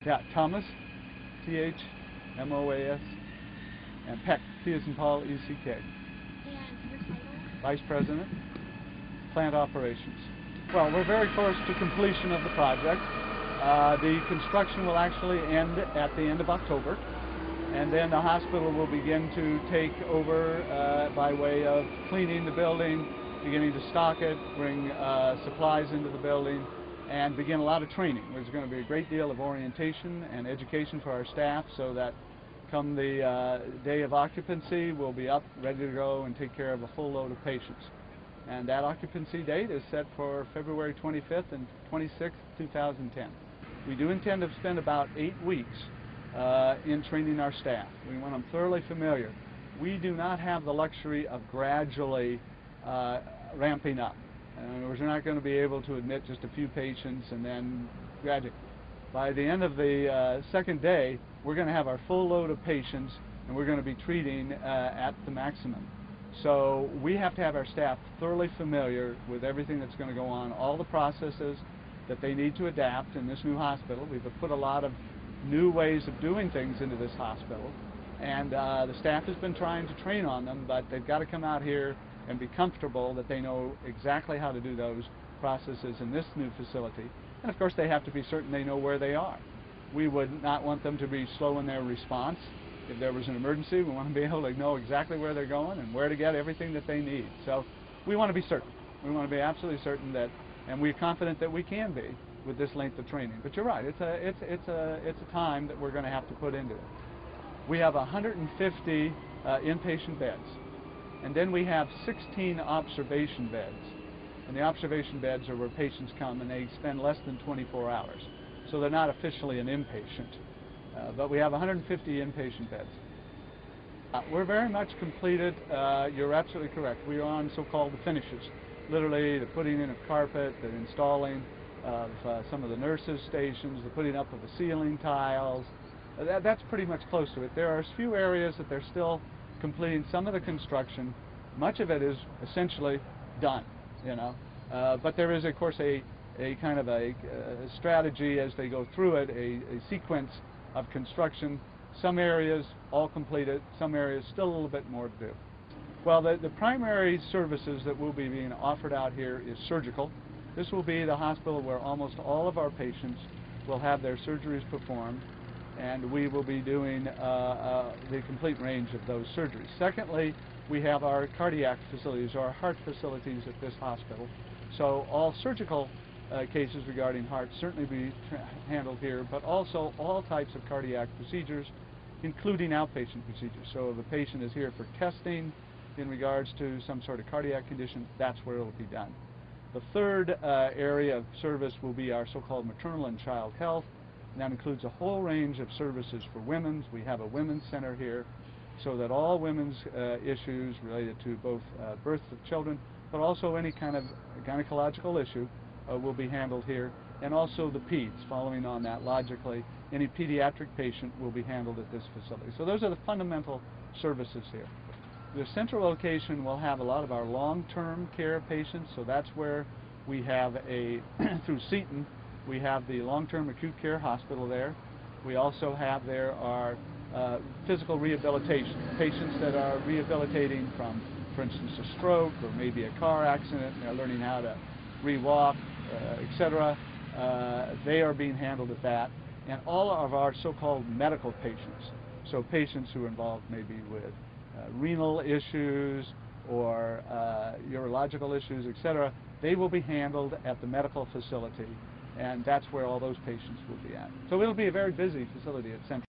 Yeah, Thomas, T-H-M-O-A-S, and Peck, P as in Paul, E-C-K. And your title? Vice President, Plant Operations. Well, we're very close to completion of the project. The construction will actually end at the end of October, and then the hospital will begin to take over by way of cleaning the building, beginning to stock it, bring supplies into the building, and begin a lot of training. There's going to be a great deal of orientation and education for our staff so that come the day of occupancy, we'll be up, ready to go, and take care of a full load of patients. And that occupancy date is set for February 25th and 26th, 2010. We do intend to spend about 8 weeks in training our staff. We want them thoroughly familiar. We do not have the luxury of gradually ramping up. We're not going to be able to admit just a few patients and then graduate. By the end of the second day, we're going to have our full load of patients, and we're going to be treating at the maximum. So we have to have our staff thoroughly familiar with everything that's going to go on, all the processes that they need to adapt in this new hospital. We've put a lot of new ways of doing things into this hospital, and the staff has been trying to train on them, but they've got to come out here and be comfortable that they know exactly how to do those processes in this new facility. And of course they have to be certain they know where they are. We would not want them to be slow in their response. If there was an emergency, we want to be able to know exactly where they're going and where to get everything that they need. So we want to be certain. We want to be absolutely certain that, and we're confident that we can be with this length of training. But you're right, it's a time that we're going to have to put into it. We have 150 inpatient beds. And then we have 16 observation beds. And the observation beds are where patients come and they spend less than 24 hours. So they're not officially an inpatient. But we have 150 inpatient beds. We're very much completed. You're absolutely correct. We are on so-called the finishes. Literally the putting in of carpet, the installing of some of the nurses' stations, the putting up of the ceiling tiles. That's pretty much close to it. There are a few areas that they're still completing some of the construction. Much of it is essentially done, you know. But there is, of course, a kind of a strategy as they go through it, a sequence of construction. Some areas all completed, some areas still a little bit more to do. Well, the primary services that will be being offered out here is surgical. This will be the hospital where almost all of our patients will have their surgeries performed, and we will be doing the complete range of those surgeries. Secondly, we have our cardiac facilities, our heart facilities at this hospital. So all surgical cases regarding heart certainly be handled here, but also all types of cardiac procedures, including outpatient procedures. So if a patient is here for testing in regards to some sort of cardiac condition, that's where it will be done. The third area of service will be our so-called maternal and child health. And that includes a whole range of services for women's. We have a women's center here so that all women's issues related to both birth of children, but also any kind of gynecological issue will be handled here. And also the peds, following on that logically, any pediatric patient will be handled at this facility. So those are the fundamental services here. The central location will have a lot of our long-term care patients, so that's where we have through Seton, we have the long-term acute care hospital there. We also have there our physical rehabilitation, patients that are rehabilitating from, for instance, a stroke or maybe a car accident, and they're learning how to re-walk, etc. They are being handled at that. And all of our so-called medical patients, so patients who are involved maybe with renal issues or urological issues, etc., they will be handled at the medical facility, and that's where all those patients will be at. So it'll be a very busy facility at Central.